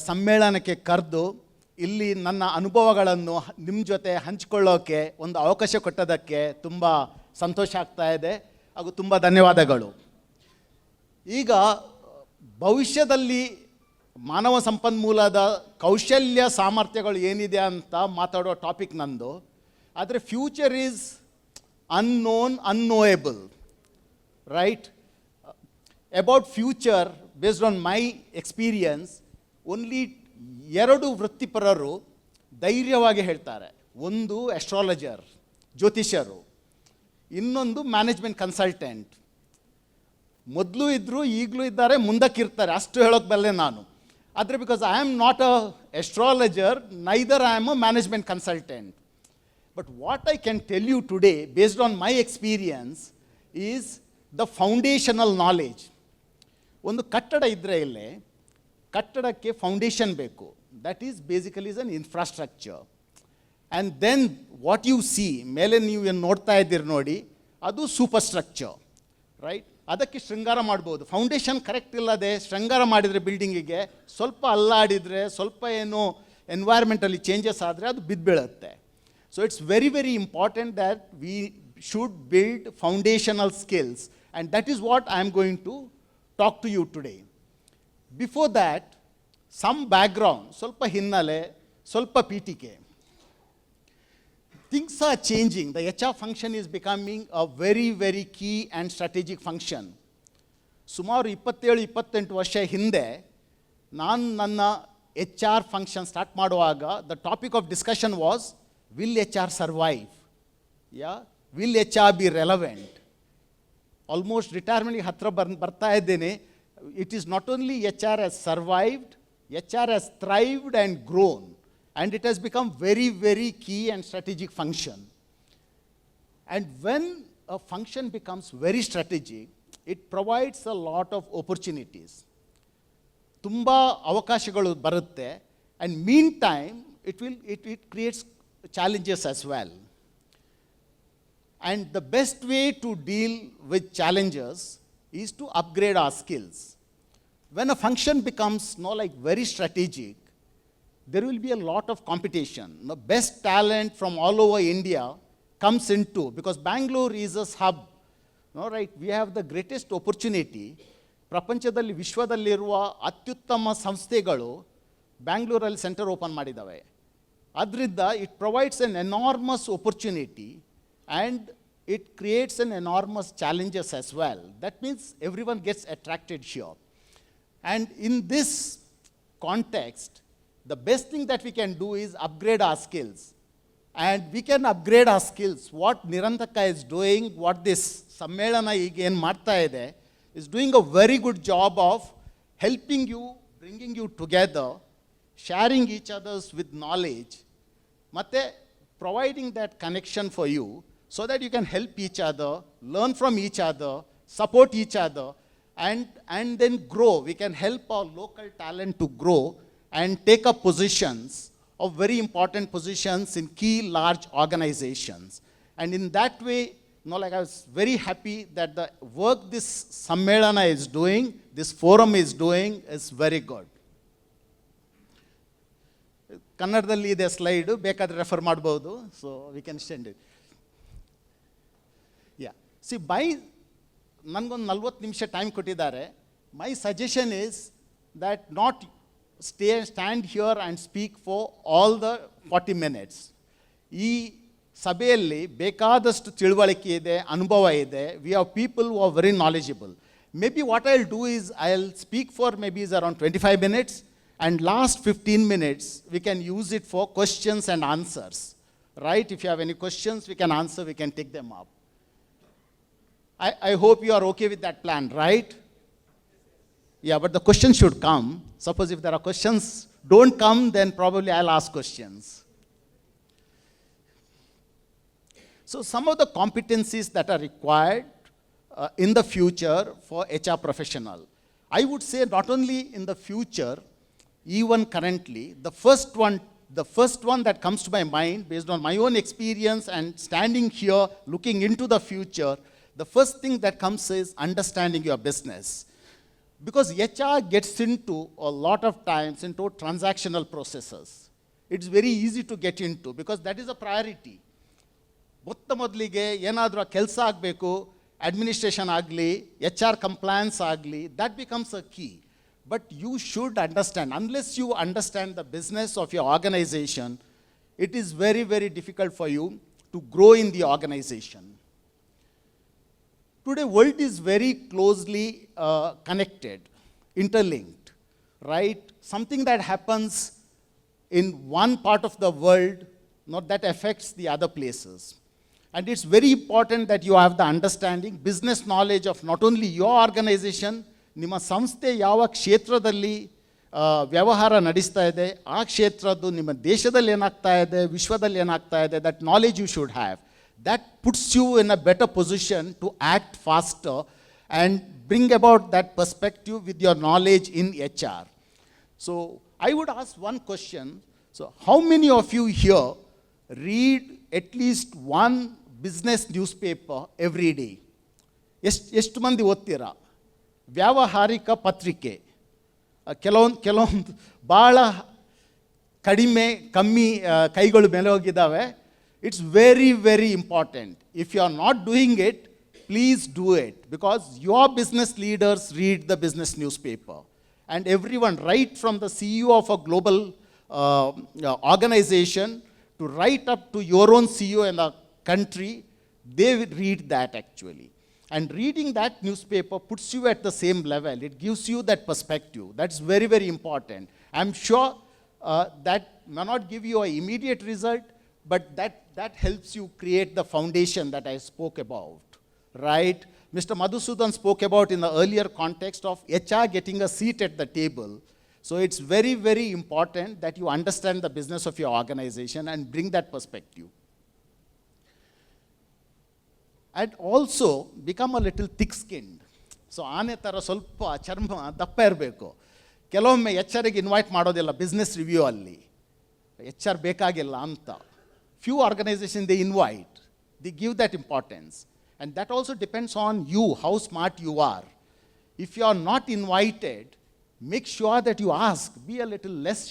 ಸಮ್ಮೇಳನಕ್ಕೆ ಕರೆದು ಇಲ್ಲಿ ನನ್ನ ಅನುಭವಗಳನ್ನು ನಿಮ್ಮ ಜೊತೆ ಹಂಚಿಕೊಳ್ಳೋಕ್ಕೆ ಒಂದು ಅವಕಾಶ ಕೊಟ್ಟದಕ್ಕೆ ತುಂಬ ಸಂತೋಷ ಆಗ್ತಾ ಇದೆ ಹಾಗೂ ತುಂಬ ಧನ್ಯವಾದಗಳು. ಈಗ ಭವಿಷ್ಯದಲ್ಲಿ ಮಾನವ ಸಂಪನ್ಮೂಲದ ಕೌಶಲ್ಯ ಸಾಮರ್ಥ್ಯಗಳು ಏನಿದೆ ಅಂತ ಮಾತಾಡೋ ಟಾಪಿಕ್ ನಂದು. ಆದರೆ future is unknowable, right? About future, based on my experience, only ಎರಡು ವೃತ್ತಿಪರರು ಧೈರ್ಯವಾಗಿ ಹೇಳ್ತಾರೆ. ಒಂದು ಆಸ್ಟ್ರಾಲಜರ್, ಜ್ಯೋತಿಷ್ಯರು, ಇನ್ನೊಂದು ಮ್ಯಾನೇಜ್ಮೆಂಟ್ ಕನ್ಸಲ್ಟೆಂಟ್. ಮೊದಲು ಇದ್ದರು, ಈಗಲೂ ಇದ್ದಾರೆ, ಮುಂದಕ್ಕಿರ್ತಾರೆ, ಅಷ್ಟು ಹೇಳೋಕ್ಕೆ ಬಲ್ಲೆ ನಾನು. ಆದರೆ because I am not a astrologer, neither I am a management consultant. But what I can tell you today, based on my experience, is the foundational knowledge. ಒಂದು ಕಟ್ಟಡ ಇದ್ದರೆ ಇಲ್ಲೇ ಕಟ್ಟಡಕ್ಕೆ ಫೌಂಡೇಶನ್ ಬೇಕು. That is basically is an infrastructure. And then what you see, ಮೇಲೆ ನೀವು ಏನು ನೋಡ್ತಾ ಇದ್ದೀರಿ ನೋಡಿ, ಅದು ಸೂಪರ್ ಸ್ಟ್ರಕ್ಚರ್, ರೈಟ್? ಅದಕ್ಕೆ ಶೃಂಗಾರ ಮಾಡ್ಬೋದು. ಫೌಂಡೇಶನ್ ಕರೆಕ್ಟ್ ಇಲ್ಲದೆ ಶೃಂಗಾರ ಮಾಡಿದರೆ ಬಿಲ್ಡಿಂಗಿಗೆ ಸ್ವಲ್ಪ ಅಲ್ಲಾಡಿದರೆ, ಸ್ವಲ್ಪ ಏನು ಎನ್ವೈರ್ಮೆಂಟಲ್ಲಿ ಚೇಂಜಸ್ ಆದರೆ ಅದು ಬಿದ್ದುಬೀಳುತ್ತೆ. So it's very, very important that we should build foundational skills, and that is what I am going to talk to you today. Before that, some background, solpa hinnale, solpa PTK. Things are changing. The HR function is becoming a very, very key and strategic function. ಸುಮಾರು 27-28 ವರ್ಷ ಹಿಂದೆ ನಾನು ನನ್ನ HR function start ಮಾಡುವಾಗ the topic of discussion was, will HR survive? Yeah? Will HR be relevant? Almost retirement ಹತ್ರ ಬರ್ತಾ ಇದ್ದೇನೆ. It is not only HR has survived, HR has thrived and grown, and it has become very, very key and strategic function. And when a function becomes very strategic, it provides a lot of opportunities. ತುಂಬ ಅವಕಾಶಗಳು ಬರುತ್ತೆ, and meantime it creates challenges as well. And the best way to deal with challenges is to upgrade our skills. When a function becomes very strategic, there will be a lot of competition. The best talent from all over India comes into, because Bangalore is a hub, right? We have the greatest opportunity. ಪ್ರಪಂಚದಲ್ಲಿ ವಿಶ್ವದಲ್ಲಿರುವ ಅತ್ಯುತ್ತಮ ಸಂಸ್ಥೆಗಳು ಬ್ಯಾಂಗ್ಳೂರಲ್ಲಿ centre open ಮಾಡಿದ್ದಾವೆ. ಅದರಿಂದ it provides an enormous opportunity, and it creates an enormous challenges as well. That means everyone gets attracted here. And in this context, the best thing that we can do is upgrade our skills. And we can upgrade our skills. What Nirantaka is doing, what this Sammellana ಈಗ ಏನು ಮಾಡ್ತಾ ಇದೆ, is doing a very good job of helping you, bringing you together, sharing each others with knowledge, ಮತ್ತೆ providing that connection for you so that you can help each other, learn from each other, support each other, and then grow. We can help our local talent to grow and take up positions of very important positions in key large organizations. And in that way, I was very happy that the work this Sammellana is doing, this forum is doing, is very good. ಕನ್ನಡದಲ್ಲಿ ಇದೆ slide, ಬೇಕಾದರೆ refer ಮಾಡ್ಬೋದು. So we can stand it. Yeah, see ನನಗೊಂದು 40 ನಿಮಿಷ time ಕೊಟ್ಟಿದ್ದಾರೆ. My suggestion is that not stand here and speak for all the 40 minutes. ಈ ಸಭೆಯಲ್ಲಿ ಬೇಕಾದಷ್ಟು ತಿಳುವಳಿಕೆ ಇದೆ, ಅನುಭವ ಇದೆ. We have people who are very knowledgeable. Maybe what I will do is I will speak for maybe is around 25 minutes. And last 15 minutes, we can use it for questions and answers, right? If you have any questions, we can answer, we can take them up. I hope you are okay with that plan, right? Yeah, but the questions should come. Suppose if there are questions don't come, then probably I'll ask questions. So some of the competencies that are required in the future for HR professional. I would say not only in the future, even currently, the first one that comes to my mind based on my own experience and standing here looking into the future, the first thing that comes is understanding your business. Because HR gets into a lot of times into transactional processes. It's very easy to get into because that is a priority. ಮೊತ್ತ ಮೊದಲಿಗೆ ಏನಾದರೂ ಕೆಲಸ ಆಗಬೇಕು, administration ಆಗಲಿ, HR compliance ಆಗಲಿ, that becomes a key. But you should understand, unless you understand the business of your organization, it is very, very difficult for you to grow in the organization. Today, world is very closely connected, interlinked, right? Something that happens in one part of the world, not that affects the other places. And it's very important that you have the understanding, business knowledge of not only your organization, ನಿಮ್ಮ ಸಂಸ್ಥೆ ಯಾವ ಕ್ಷೇತ್ರದಲ್ಲಿ ವ್ಯವಹಾರ ನಡೆಸ್ತಾ ಇದೆ, ಆ ಕ್ಷೇತ್ರದ್ದು ನಿಮ್ಮ ದೇಶದಲ್ಲಿ ಏನಾಗ್ತಾ ಇದೆ, ವಿಶ್ವದಲ್ಲಿ ಏನಾಗ್ತಾ ಇದೆ, that knowledge you should have. That puts you in a better position to act faster and bring about that perspective with your knowledge in HR. So I would ask one question. So how many of you here read at least one business newspaper every day? ಎಷ್ಟು ಮಂದಿ ಓದ್ತೀರಾ? ವ್ಯಾವಹಾರಿಕ ಪತ್ರಿಕೆ ಕೆಲವೊಂದು ಭಾಳ ಕಮ್ಮಿ ಕೈಗಳು ಮೇಲೆ ಹೋಗಿದ್ದಾವೆ. It's very, very important. If you are not doing it, please do it, because your business leaders read the business newspaper. And everyone, right from the CEO of a global organization to right up to your own CEO in the country, they read that actually. And reading that newspaper puts you at the same level. It gives you that perspective. That's very, very important. I'm sure that may not give you an immediate result, but that helps you create the foundation that I spoke about, right? Mr. Madhusudan spoke about in the earlier context of HR getting a seat at the table. So it's very, very important that you understand the business of your organization and bring that perspective. And also become a little thick-skinned. So ಆನೆ ಥರ ಸ್ವಲ್ಪ ಚರ್ಮ ದಪ್ಪ ಇರಬೇಕು. ಕೆಲವೊಮ್ಮೆ HR-ಗೆ invite ಮಾಡೋದಿಲ್ಲ business review ಅಲ್ಲಿ, HR ಬೇಕಾಗಿಲ್ಲ ಅಂತ. Few organizations they invite, they give that importance. And that also depends on you, how smart you are. If you are not invited, make sure that you ask. Be a little less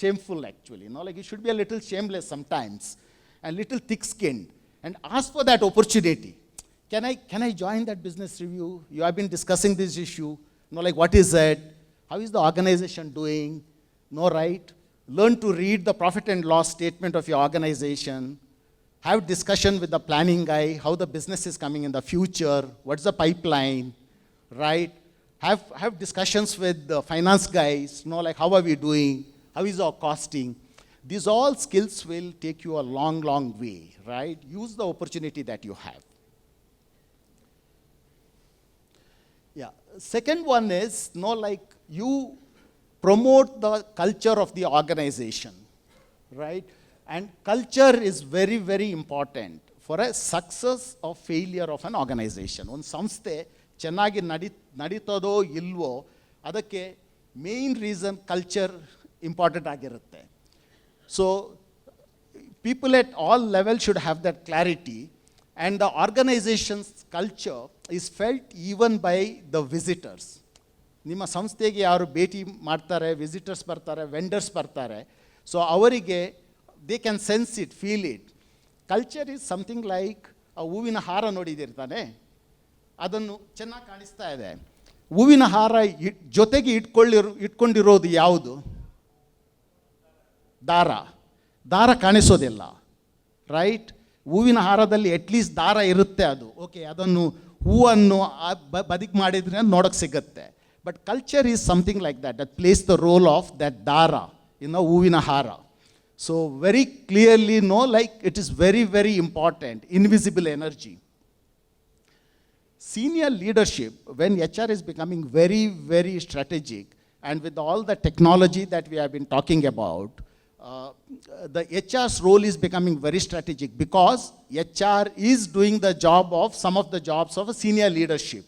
shameful actually. Like you should be a little shameless sometimes and little thick-skinned. And ask for that opportunity. Can I join that business review? You have been discussing this issue. Like what is it? How is the organization doing? Right? Learn to read the profit and loss statement of your organization. Have discussion with the planning guy, how the business is coming in the future, what's the pipeline, right? Have discussions with the finance guys, like how are we doing? How is our costing? These all skills will take you a long, long way, right? Use the opportunity that you have. Yeah. Second one is, like you promote the culture of the organization, right? And culture is very, very important for a success or failure of an organization. ಒಂದು ಸಂಸ್ಥೆ ಚೆನ್ನಾಗಿ ನಡೀತದೋ ಇಲ್ವೋ ಅದಕ್ಕೆ main reason culture important ಆಗಿರುತ್ತೆ. So people at all levels should have that clarity, and the organization's culture is felt even by the visitors. ನಿಮ್ಮ ಸಂಸ್ಥೆಗೆ ಯಾರು ಭೇಟಿ ಮಾಡ್ತಾರೆ, ವಿಸಿಟರ್ಸ್ ಬರ್ತಾರೆ, ವೆಂಡರ್ಸ್ ಬರ್ತಾರೆ, ಸೊ ಅವರಿಗೆ they can sense it, feel it. Culture is something like ಆ ಹೂವಿನ ಹಾರ ನೋಡಿದಿರ್ತಾನೆ, ಅದನ್ನು ಚೆನ್ನಾಗಿ ಕಾಣಿಸ್ತಾ ಇದೆ. ಹೂವಿನ ಹಾರ ಜೊತೆಗೆ ಇಟ್ಕೊಂಡಿರೋದು ಯಾವುದು? ದಾರ ಕಾಣಿಸೋದಿಲ್ಲ, ರೈಟ್? ಹೂವಿನ ಹಾರದಲ್ಲಿ ಅಟ್ಲೀಸ್ಟ್ ದಾರ ಇರುತ್ತೆ, ಅದು ಓಕೆ, ಅದನ್ನು ಹೂವನ್ನು ಬದಿಗೆ ಮಾಡಿದ್ರೆ ನೋಡೋಕ್ಕೆ ಸಿಗುತ್ತೆ. But culture is something like that place the role of that ದಾರ ಇನ್ ಹೂವಿನ ಹಾರ. So very clearly like it is very very important, invisible energy. Senior leadership, when HR is becoming very, very strategic, and with all the technology that we have been talking about, the HR's role is becoming very strategic because HR is doing the job of some of the jobs of a senior leadership.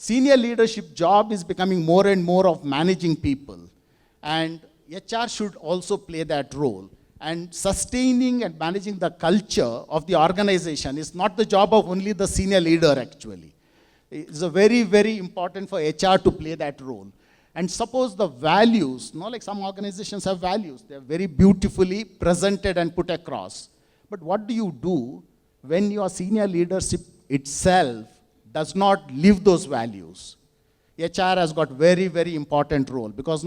Senior leadership job is becoming more and more of managing people, and HR should also play that role. And sustaining and managing the culture of the organization is not the job of only the senior leader actually. It's a very, very important for HR to play that role. And suppose the values, like some organizations have values, they're very beautifully presented and put across. But what do you do when your senior leadership itself does not live those values? HR has got very, very important role because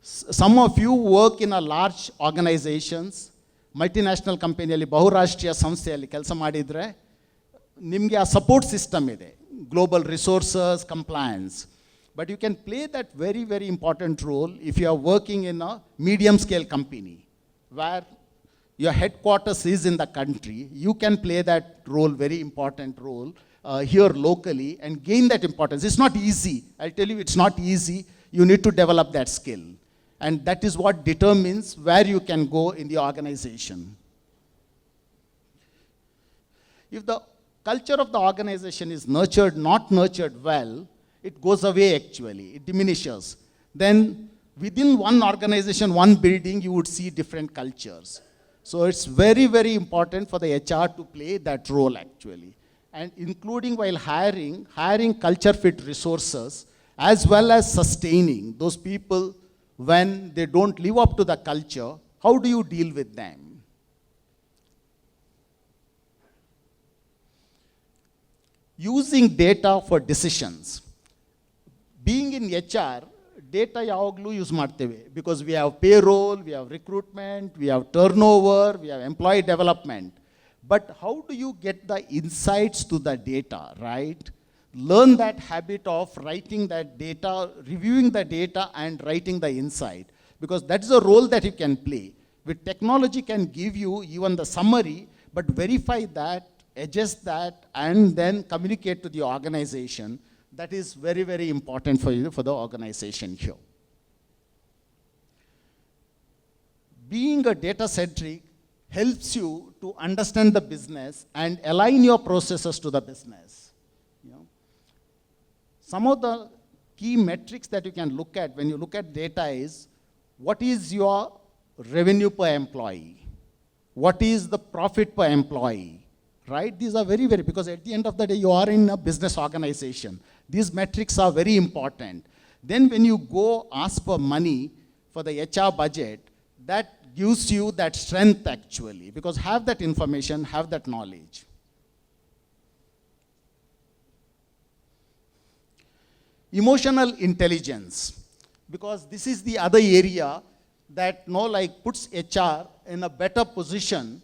some of you work in a large organizations, multinational ಕಂಪನಿಯಲ್ಲಿ ಬಹುರಾಷ್ಟ್ರೀಯ ಸಂಸ್ಥೆಯಲ್ಲಿ ಕೆಲಸ ಮಾಡಿದರೆ ನಿಮಗೆ ಆ support system ಇದೆ, global resources, compliance. But you can play that very, very important role if you are working in a medium scale company where your headquarters is in the country. You can play that role, very important role here locally and gain that importance. It's not easy. I'll tell you, it's not easy. You need to develop that skill. And that is what determines where you can go in the organization. If the culture of the organization is nurtured, not nurtured well, it goes away actually, it diminishes. Then within one organization, one building, you would see different cultures. So it's very, very important for the HR to play that role actually. And including while hiring culture fit resources, as well as sustaining those people when they don't live up to the culture. How do you deal with them? Using data for decisions. Being in HR, data yavaglu use ಮಾಡ್ತೇವೆ because we have payroll, we have recruitment, we have turnover, we have employee development. But how do you get the insights to the data, right? Learn that habit of writing that data, reviewing the data and writing the insight, because that is a role that you can play. With technology can give you even the summary, but verify that, adjust that, and then communicate to the organization. That is very, very important for you, for the organization here. Being a data-centric helps you to understand the business and align your processes to the business. Some of the key metrics that you can look at when you look at data is, what is your revenue per employee? What is the profit per employee? Right? These are very, very, because at the end of the day, you are in a business organization. These metrics are very important. Then when you go ask for money for the HR budget, that gives you that strength actually, because have that information, have that knowledge. Emotional intelligence, because this is the other area that puts HR in a better position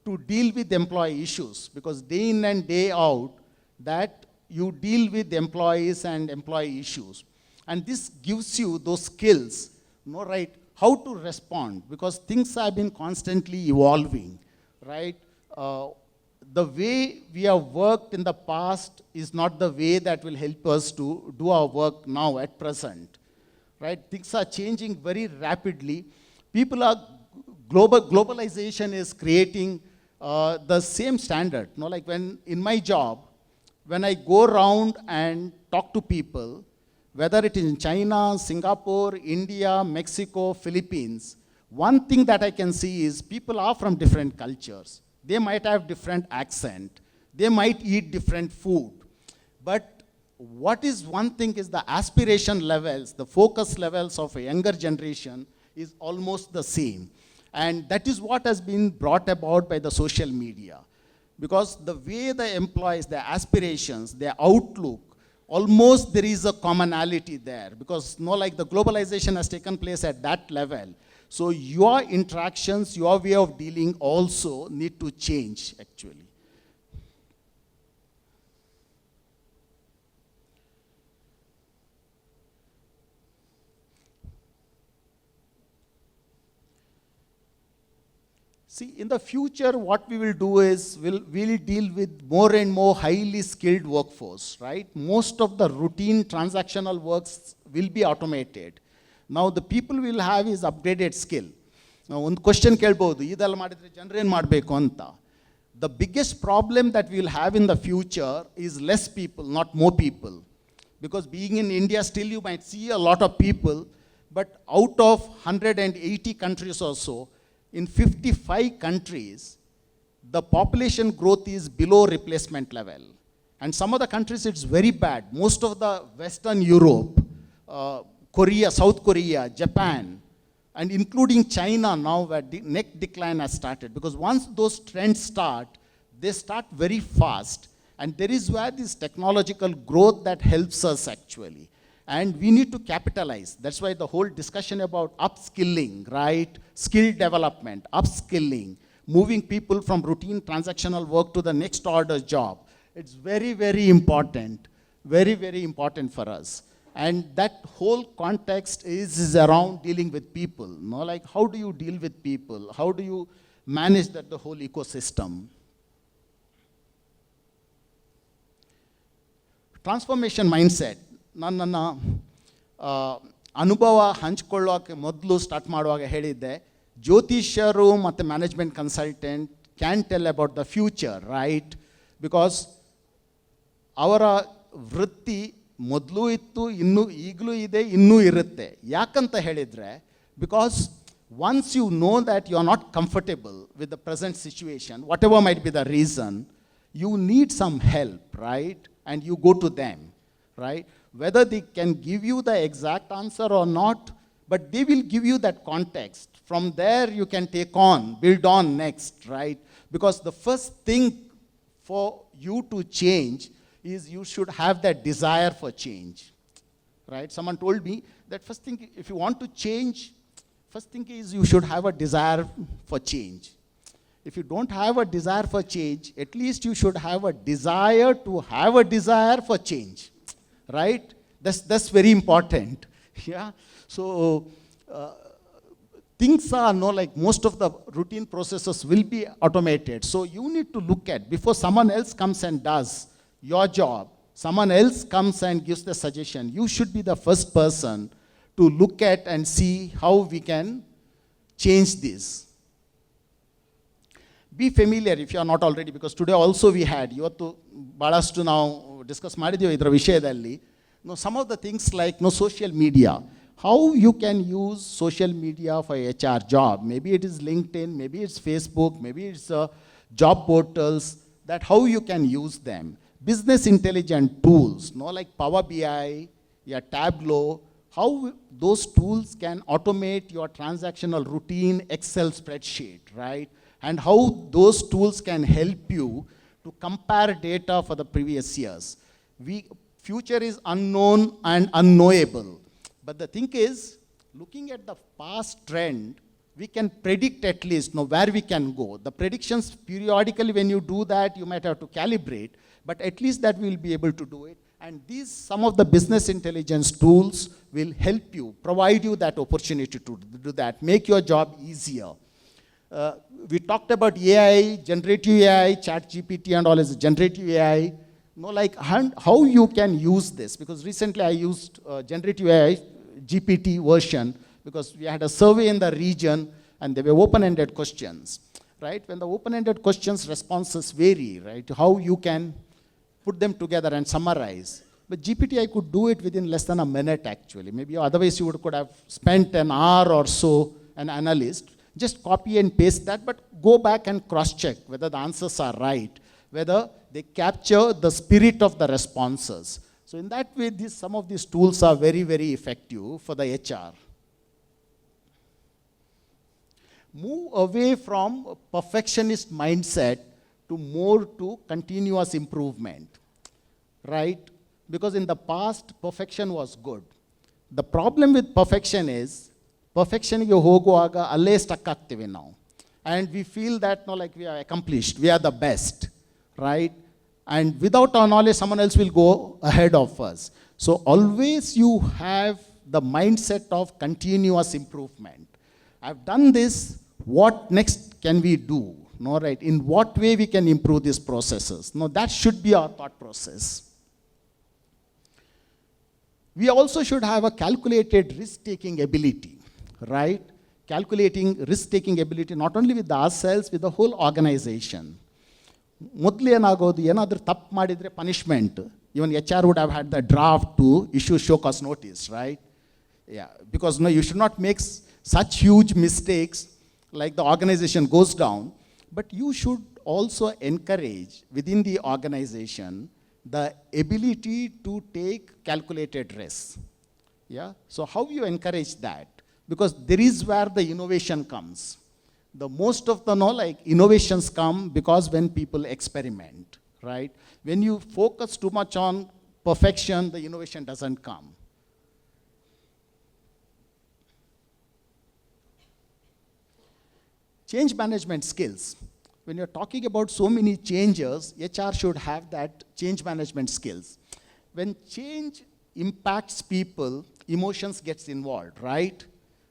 to deal with employee issues, because day in and day out that you deal with employees and employee issues. And this gives you those skills, right, how to respond, because things have been constantly evolving, right? The way we have worked in the past is not the way that will help us to do our work now at present, right? Things are changing very rapidly. Globalization is creating the same standard. Like when in my job, when I go around and talk to people, whether it is in China, Singapore, India, Mexico, Philippines, one thing that I can see is people are from different cultures. They might have different accent. They might eat different food. But what is one thing is the aspiration levels, the focus levels of a younger generation is almost the same. And that is what has been brought about by the social media. Because the way the employees, their aspirations, their outlook, almost there is a commonality there. Because the globalization has taken place at that level. So your interactions, your way of dealing also need to change actually. See, in the future, what we will do is, we'll deal with more and more highly skilled workforce, right? Most of the routine transactional works will be automated. Now, the people will have is upgraded skill. Now, one question kelbodu, idella madidre janru enu madbeku anta. The biggest problem that we will have in the future is less people, not more people. Because being in India, still you might see a lot of people, but out of 180 countries or so, in 55 countries, the population growth is below replacement level. And some of the countries, it's very bad. Most of the Western Europe, Korea, South Korea, Japan, and including China now, where the next decline has started. Because once those trends start, they start very fast. And there is where this technological growth that helps us actually. And we need to capitalize. That's why the whole discussion about upskilling, right? Skill development, upskilling, moving people from routine transactional work to the next order job. It's very, very important for us. And that whole context is around dealing with people. No? Like, how do you deal with people? How do you manage that, the whole ecosystem? Transformation mindset. ನನ್ನ ಅನುಭವ ಹಂಚ್ಕೊಳ್ಳೋಕೆ ಮೊದಲು start ಮಾಡುವಾಗ ಹೇಳಿದ್ದೆ, ಜ್ಯೋತಿಷ್ಯರು ಮತ್ತು management consultant can tell about the future, right? Because ಅವರ ವೃತ್ತಿ ಮೊದಲು ಇತ್ತು, ಈಗಲೂ ಇದೆ, ಇನ್ನೂ ಇರುತ್ತೆ. ಯಾಕಂತ ಹೇಳಿದರೆ, because once you know that you are not comfortable with the present situation, whatever might be the reason, you need some help, right? And you go to them, right? Whether they can give you the exact answer or not, but they will give you that context. From there you can build on next, right? Because the first thing for you to change is you should have that desire for change, right? Someone told me that first thing, if you want to change, first thing is you should have a desire for change. If you don't have a desire for change, at least you should have a desire to have a desire for change, right? That's very important. Yeah. So things are like most of the routine processes will be automated. So you need to look at, before someone else comes and does your job, someone else comes and gives the suggestion, you should be the first person to look at and see how we can change this. Be familiar if you are not already, because today also we had, ಇವತ್ತು ಭಾಳಷ್ಟು ನಾವು discuss ಮಾಡಿದ್ದೀವಿ ಇದರ ವಿಷಯದಲ್ಲಿ. Some of the things like social media, how you can use social media for HR job. Maybe it is LinkedIn, maybe it's Facebook, maybe it's job portals, that how you can use them. Business intelligence tools, like Power BI, Tableau, how those tools can automate your transactional routine Excel spreadsheet, right? And how those tools can help you to compare data for the previous years. Future is unknown and unknowable. But the thing is, looking at the past trend, we can predict at least where we can go. The predictions periodically, when you do that, you might have to calibrate, but at least that we'll be able to do it. And some of the business intelligence tools will help you, provide you that opportunity to do that, make your job easier. We talked about AI, generative AI, ChatGPT and all is generative AI. Like how you can use this, because recently I used generative AI GPT version, because we had a survey in the region and they were open-ended questions, right? When the open-ended questions responses vary, right? How you can put them together and summarize. But GPT, I could do it within less than a minute actually. Maybe otherwise you could have spent an hour or so, an analyst, just copy and paste that, but go back and cross-check whether the answers are right, whether they capture the spirit of the responses. So in that way, some of these tools are very, very effective for the HR. Move away from a perfectionist mindset to more to continuous improvement, right? Because in the past, perfection was good. The problem with perfection is, perfectionಗೆ ಹೋಗುವಾಗ ಅಲ್ಲೇ stuck ಆಗ್ತೀವಿ ನಾವು. And we feel that like we are accomplished, we are the best, right? And without our knowledge, someone else will go ahead of us. So always you have the mindset of continuous improvement. I've done this, what next can we do? Right? In what way we can improve these processes? That should be our thought process. We also should have a calculated risk-taking ability, right? Calculating risk-taking ability not only with ourselves, with the whole organization. ಮೊದಲು ಏನಾಗೋದು, ಏನಾದರೂ ತಪ್ಪು ಮಾಡಿದರೆ punishment. Even HR would have had the draft to issue show cause notice, right? Yeah, because you should not make such huge mistakes like the organization goes down. But you should also encourage within the organization the ability to take calculated risks. Yeah, so how you encourage that? Because there is where the innovation comes. The most of the innovations come because when people experiment, right? When you focus too much on perfection, the innovation doesn't come. Change management skills. When you're talking about so many changes, HR should have that change management skills. When change impacts people, emotions gets involved, right?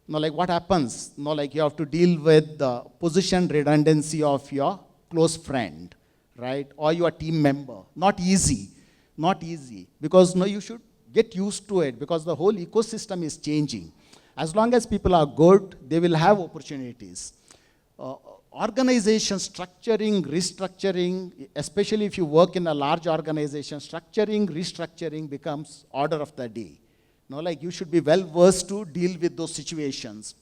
What happens? You have to deal with the position redundancy of your close friend, right? Or your team member. Not easy, not easy. Because you should get used to it because the whole ecosystem is changing. As long as people are good, they will have opportunities. Organization structuring, restructuring, especially if you work in a large organization, structuring, restructuring becomes order of the day. You should be well versed to deal with those situations.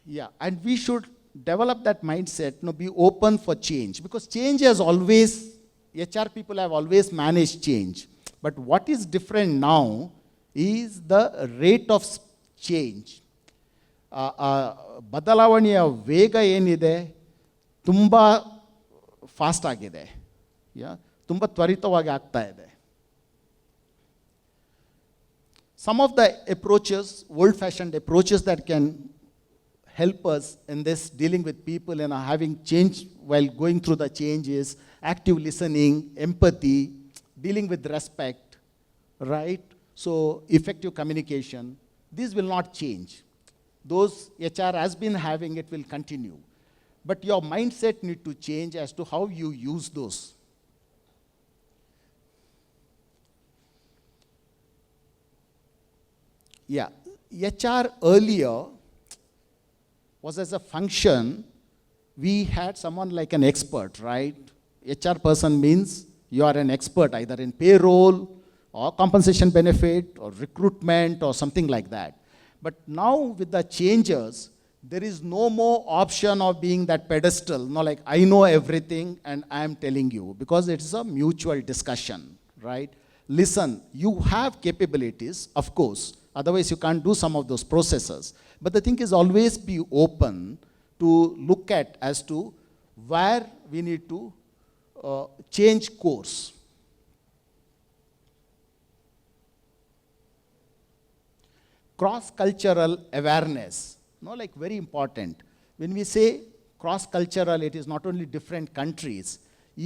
Yeah, and we should develop that mindset, be open for change. Because change has always, HR people have always managed change. But what is different now is the rate of change. ಬದಲಾವಣೆಯ ವೇಗ ಏನಿದೆ ತುಂಬ fast ಆಗಿದೆ, ತುಂಬ ತ್ವರಿತವಾಗಿ ಆಗ್ತಾ ಇದೆ. Some of the approaches, old-fashioned approaches that can help us in this dealing with people and having change while going through the change is active listening, empathy, dealing with respect, right? So effective communication. These will not change. Those HR has been having, it will continue. But your mindset need to change as to how you use those. Yeah, HR earlier was as a function, we had someone like an expert, right? HR person means you are an expert either in payroll or compensation benefit or recruitment or something like that. But now with the changes, there is no more option of being that pedestal, I know everything and I am telling you, because it's a mutual discussion, right? Listen, you have capabilities, of course, otherwise you can't do some of those processes. But the thing is always be open to look at as to where we need to change course. Cross-cultural awareness, very important. When we say cross-cultural, it is not only different countries,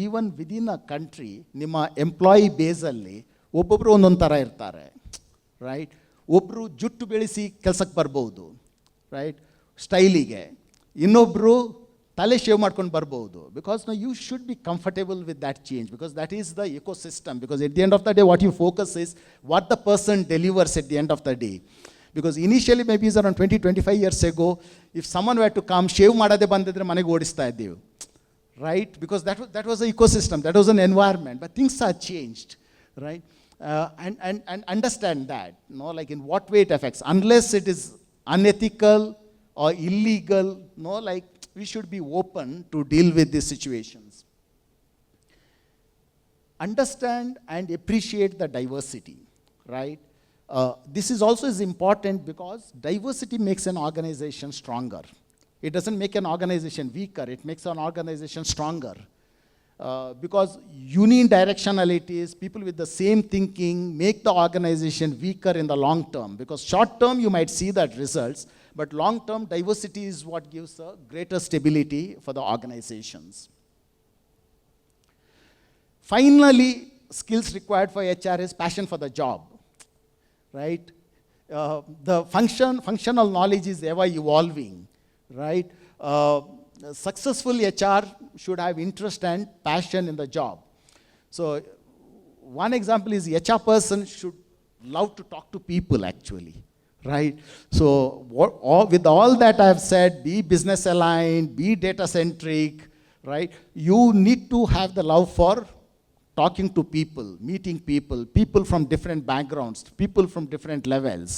even within a country, ನಿಮ್ಮ employee ಬೇಸಲ್ಲಿ ಒಬ್ಬೊಬ್ಬರು ಒಂದೊಂದು ಥರ ಇರ್ತಾರೆ, right? ಒಬ್ಬರು ಜುಟ್ಟು ಬೆಳೆಸಿ ಕೆಲಸಕ್ಕೆ ಬರ್ಬೋದು, ರೈಟ್, ಸ್ಟೈಲಿಗೆ. ಇನ್ನೊಬ್ಬರು ತಲೆ ಶೇವ್ ಮಾಡ್ಕೊಂಡು ಬರ್ಬೋದು. Because you should be comfortable with that change, because that is the ecosystem. Because at the end of the day what you focus is what the person delivers at the end of the day. Because initially maybe it's around 20-25 years ago, if someone were to come, shave ಮಾಡದೆ ಬಂದಿದ್ರೆ ಮನೆಗೆ ಓಡಿಸ್ತಾ ಇದ್ದೀವಿ, right? Because that was an ecosystem, that was an environment. But things are changed, right? And understand that, in what way it affects. Unless it is unethical or illegal, we should be open to deal with these situations. Understand and appreciate the diversity, right? This is also important because diversity makes an organization stronger. It doesn't make an organization weaker, it makes an organization stronger. Because unidirectionalities, people with the same thinking, make the organization weaker in the long term. Because short term you might see that results, but long term diversity is what gives a greater stability for the organizations. Finally, skills required for HR is passion for the job. Right? The functional knowledge is ever evolving, right? Successful HR should have interest and passion in the job. So one example is HR person should love to talk to people actually, right? So with all that I have said, be business aligned, be data centric, right? You need to have the love for talking to people, meeting people, people from different backgrounds, people from different levels.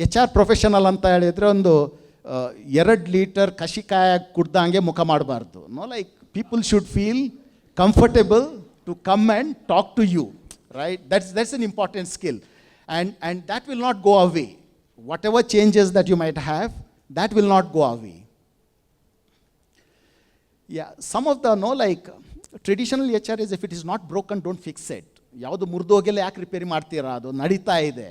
HR professional ಅಂತ ಹೇಳಿದರೆ ಒಂದು 2 litre ಕಷಿಕಾಯ ಕುಡ್ದಂಗೆ ಮುಖ ಮಾಡಬಾರ್ದು. People should feel comfortable to come and talk to you, right? That's an important skill. And that will not go away. Whatever changes that you might have, that will not go away. Yeah, some of the, traditional HR is if it is not broken, don't fix it. ಯಾವುದು ಮುರಿದೋಗೆಲ್ಲ ಯಾಕೆ repair ಮಾಡ್ತೀರಾ, ಅದು ನಡೀತಾ ಇದೆ,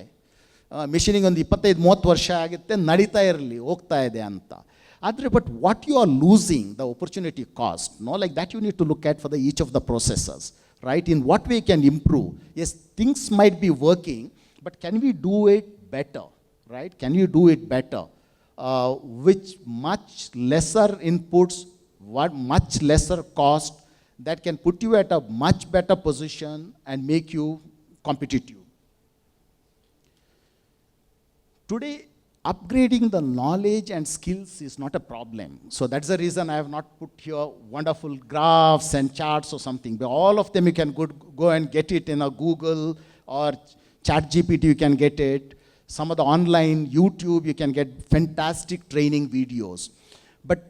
ಮಿಷಿನಿಗೆ ಒಂದು 25-30 ವರ್ಷ ಆಗುತ್ತೆ, ನಡೀತಾ ಇರಲಿ, ಹೋಗ್ತಾ ಇದೆ ಅಂತ. ಆದರೆ but what you are losing the opportunity cost, like that you need to look at for the each of the processes, right? In what way can improve? Yes, things might be working, but can we do it better, right? Can you do it better? With much lesser inputs, much lesser cost, that can put you at a much better position and make you competitive. Today, upgrading the knowledge and skills is not a problem. So that's the reason I have not put here wonderful graphs and charts or something. But all of them you can go and get it in a Google or ChatGPT, you can get it. Some of the online YouTube, you can get fantastic training videos. But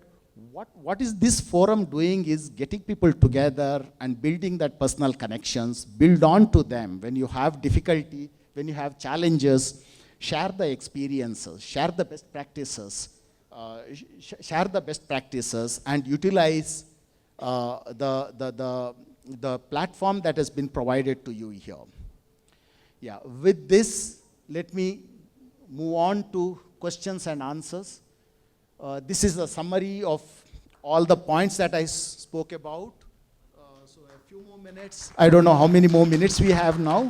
what is this forum doing is getting people together and building that personal connections, build on to them. When you have difficulty, when you have challenges, share the experiences, share the best practices, and utilize the platform that has been provided to you here. Yeah, with this, let me move on to questions and answers. This is a summary of all the points that I spoke about. So a few more minutes. I don't know how many more minutes we have now.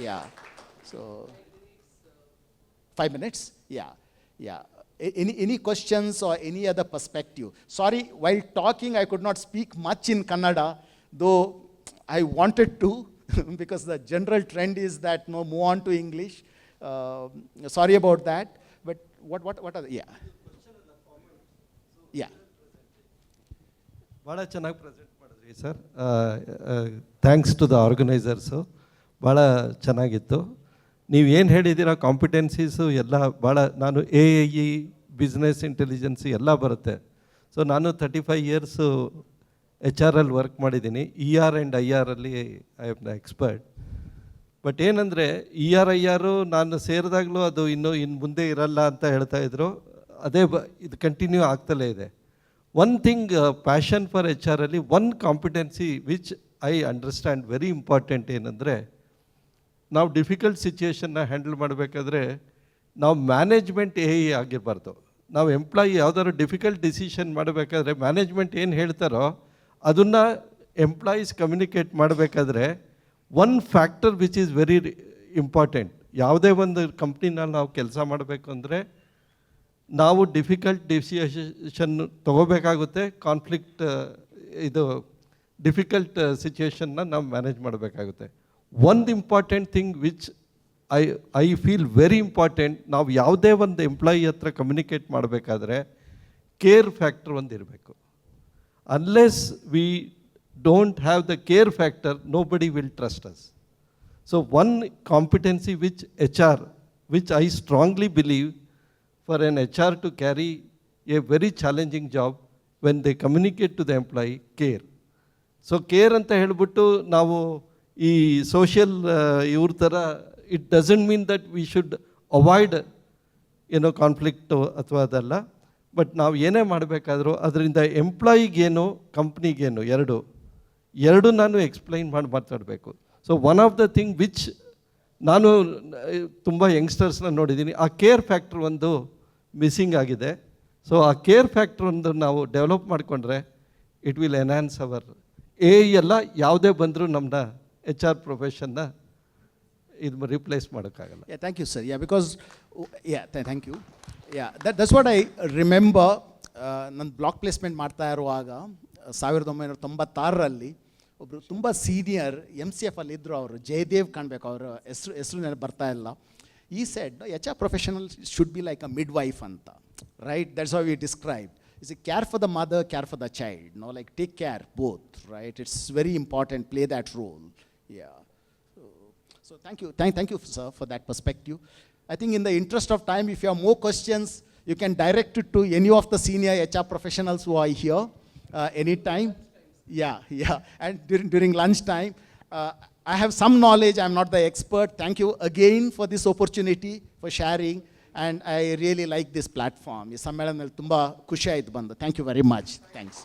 Yeah. So 5 minutes? Yeah. Yeah. Any questions or any other perspective? Sorry, while talking, I could not speak much in Kannada, though I wanted to, because the general trend is that move on to English. Sorry about that. But what are the, yeah. Yeah. ಭಾಳ ಚೆನ್ನಾಗಿ present ಮಾಡಿದ್ರಿ sir. Thanks to the organisers. ಭಾಳ ಚೆನ್ನಾಗಿತ್ತು. ನೀವು ಏನು ಹೇಳಿದ್ದೀರಾ ಕಾಂಪಿಟೆನ್ಸೀಸು ಎಲ್ಲ ಭಾಳ, ನಾನು AI, ಬಿಸ್ನೆಸ್ ಇಂಟೆಲಿಜೆನ್ಸಿ ಎಲ್ಲ ಬರುತ್ತೆ. ಸೊ ನಾನು 35 ಇಯರ್ಸು HR ವರ್ಕ್ ಮಾಡಿದ್ದೀನಿ. ER ಆ್ಯಂಡ್ IR ಅಲ್ಲಿ I am the expert. But ಏನಂದರೆ ER ನಾನು ಸೇರಿದಾಗಲೂ ಅದು ಇನ್ನು ಮುಂದೆ ಇರಲ್ಲ ಅಂತ ಹೇಳ್ತಾಯಿದ್ರು. ಅದೇ ಇದು ಕಂಟಿನ್ಯೂ ಆಗ್ತಲೇ ಇದೆ. One thing, passion for HR ಅಲ್ಲಿ one competency which I understand very important ಏನಂದರೆ, ನಾವು ಡಿಫಿಕಲ್ಟ್ ಸಿಚುಯೇಷನ್ನ ಹ್ಯಾಂಡಲ್ ಮಾಡಬೇಕಾದ್ರೆ ನಾವು ಮ್ಯಾನೇಜ್ಮೆಂಟ್ AI ಆಗಿರಬಾರ್ದು. ನಾವು ಎಂಪ್ಲಾಯಿ ಯಾವುದಾದ್ರು ಡಿಫಿಕಲ್ಟ್ ಡಿಸಿಷನ್ ಮಾಡಬೇಕಾದ್ರೆ ಮ್ಯಾನೇಜ್ಮೆಂಟ್ ಏನು ಹೇಳ್ತಾರೋ ಅದನ್ನು ಎಂಪ್ಲಾಯೀಸ್ ಕಮ್ಯುನಿಕೇಟ್ ಮಾಡಬೇಕಾದ್ರೆ one factor which is very important. ಯಾವುದೇ ಒಂದು ಕಂಪ್ನಿನಲ್ಲಿ ನಾವು ಕೆಲಸ ಮಾಡಬೇಕು ಅಂದರೆ ನಾವು ಡಿಫಿಕಲ್ಟ್ ಡಿಸಿಷನ್ ತೊಗೋಬೇಕಾಗುತ್ತೆ. ಇದು ಡಿಫಿಕಲ್ಟ್ ಸಿಚುಯೇಷನ್ನ ನಾವು ಮ್ಯಾನೇಜ್ ಮಾಡಬೇಕಾಗುತ್ತೆ. ಒಂದು important thing which I feel very important, ನಾವು ಯಾವುದೇ ಒಂದು ಎಂಪ್ಲಾಯಿ ಹತ್ರ ಕಮ್ಯುನಿಕೇಟ್ ಮಾಡಬೇಕಾದ್ರೆ ಕೇರ್ ಫ್ಯಾಕ್ಟರ್ ಒಂದು ಇರಬೇಕು. Unless we don't have the care factor, nobody will trust us. So one competency which HR, which I strongly believe for an HR to carry a very challenging job when they communicate to the employee, care. So care ಅಂತ ಹೇಳ್ಬಿಟ್ಟು ನಾವು ಈ social ಇವ್ರ ಥರ, it doesn't mean that we should avoid conflict ಅಥವಾ ಅದಲ್ಲ. But ನಾವು ಏನೇ ಮಾಡಬೇಕಾದ್ರೂ ಅದರಿಂದ ಎಂಪ್ಲಾಯಿಗೇನು ಕಂಪ್ನಿಗೇನು ಎರಡು ನಾನು ಎಕ್ಸ್ಪ್ಲೈನ್ ಮಾಡಿ ಮಾತಾಡಬೇಕು. So one of the thing which ನಾನು ತುಂಬ ಯಂಗ್ಸ್ಟರ್ಸ್ನ ನೋಡಿದ್ದೀನಿ, ಆ ಕೇರ್ ಫ್ಯಾಕ್ಟ್ರ್ ಒಂದು ಮಿಸ್ಸಿಂಗ್ ಆಗಿದೆ. ಸೊ ಆ ಕೇರ್ ಫ್ಯಾಕ್ಟ್ರ್ ಒಂದು ನಾವು ಡೆವಲಪ್ ಮಾಡಿಕೊಂಡ್ರೆ ಇಟ್ ವಿಲ್ ಎನ್ಹ್ಯಾನ್ಸ್ ಅವರ್ ಎಲ್ಲ ಯಾವುದೇ ಬಂದರೂ ನಮ್ಮನ್ನ HR ಪ್ರೊಫೆಷನ್ನ ಇದು ರಿಪ್ಲೇಸ್ ಮಾಡೋಕ್ಕಾಗಲ್ಲ. Yeah, thank you, sir. Yeah, because, thank you. Yeah, that's what I remember. ನನ್ನ ಬ್ಲಾಕ್ ಪ್ಲೇಸ್ಮೆಂಟ್ ಮಾಡ್ತಾ ಇರುವಾಗ 1996ರಲ್ಲಿ ಒಬ್ಬರು ತುಂಬ ಸೀನಿಯರ್ MCF ಅಲ್ಲಿ ಇದ್ದರು. ಅವರು ಜಯದೇವ್ ಕಾಣಬೇಕು, ಅವರ ಹೆಸರು ನೆನಪು ಬರ್ತಾ ಇಲ್ಲ. ಈ said HR professional should be like a midwife ಅಂತ, right? That's how we describe. It's a care for the mother, care for the child. Like take care both, right? It's very important. Play that role. Yeah. So thank you, sir, for that perspective. I think in the interest of time, if you have more questions, you can direct it to any of the senior HR professionals who are here anytime. Yeah. And during lunchtime, I have some knowledge. I'm not the expert. Thank you again for this opportunity, for sharing. And I really like this platform. ಈ ಸಮ್ಮೇಳನದಲ್ಲಿ ತುಂಬ ಖುಷಿ ಆಯ್ತು ಬಂದು. Thank you very much. Thanks.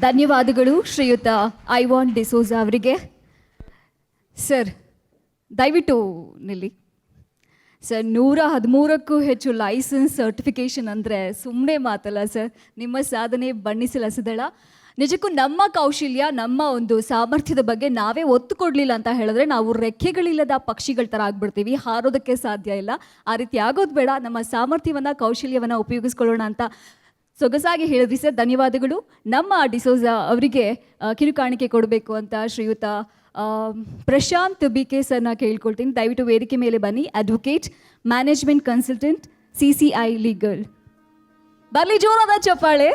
ಧನ್ಯವಾದಗಳು ಶ್ರೀಯುತ ಐವಾನ್ ಡಿಸೋಜಾ ಅವರಿಗೆ. Sir ದಯವಿಟ್ಟು ನಿಲ್ಲಿ. ಸರ್ 113ಕ್ಕೂ ಹೆಚ್ಚು ಲೈಸೆನ್ಸ್ ಸರ್ಟಿಫಿಕೇಷನ್ ಅಂದರೆ ಸುಮ್ಮನೆ ಮಾತಲ್ಲ ಸರ್. ನಿಮ್ಮ ಸಾಧನೆ ಬಣ್ಣಿಸಲಸದಳ. ನಿಜಕ್ಕೂ ನಮ್ಮ ಕೌಶಲ್ಯ, ನಮ್ಮ ಒಂದು ಸಾಮರ್ಥ್ಯದ ಬಗ್ಗೆ ನಾವೇ ಒತ್ತು ಕೊಡಲಿಲ್ಲ ಅಂತ ಹೇಳಿದ್ರೆ ನಾವು ರೆಕ್ಕೆಗಳಿಲ್ಲದ ಪಕ್ಷಿಗಳ ಥರ ಆಗ್ಬಿಡ್ತೀವಿ, ಹಾರೋದಕ್ಕೆ ಸಾಧ್ಯ ಇಲ್ಲ. ಆ ರೀತಿ ಆಗೋದು ಬೇಡ. ನಮ್ಮ ಸಾಮರ್ಥ್ಯವನ್ನು, ಕೌಶಲ್ಯವನ್ನು ಉಪಯೋಗಿಸ್ಕೊಳ್ಳೋಣ ಅಂತ ಸೊಗಸಾಗಿ ಹೇಳಿದ್ರಿ ಸರ್. ಧನ್ಯವಾದಗಳು. ನಮ್ಮ ಡಿಸೋಜಾ ಅವರಿಗೆ ಕಿರುಕಾಣಿಕೆ ಕೊಡಬೇಕು ಅಂತ ಶ್ರೀಯುತ ಪ್ರಶಾಂತ್ BK ಸರ್ನ ಕೇಳ್ಕೊಳ್ತೀನಿ. ದಯವಿಟ್ಟು ವೇದಿಕೆ ಮೇಲೆ ಬನ್ನಿ. Advocate, management consultant, CCI legal. ಬರಲಿ ಜೋರಾದ ಚಪ್ಪಾಳೆ.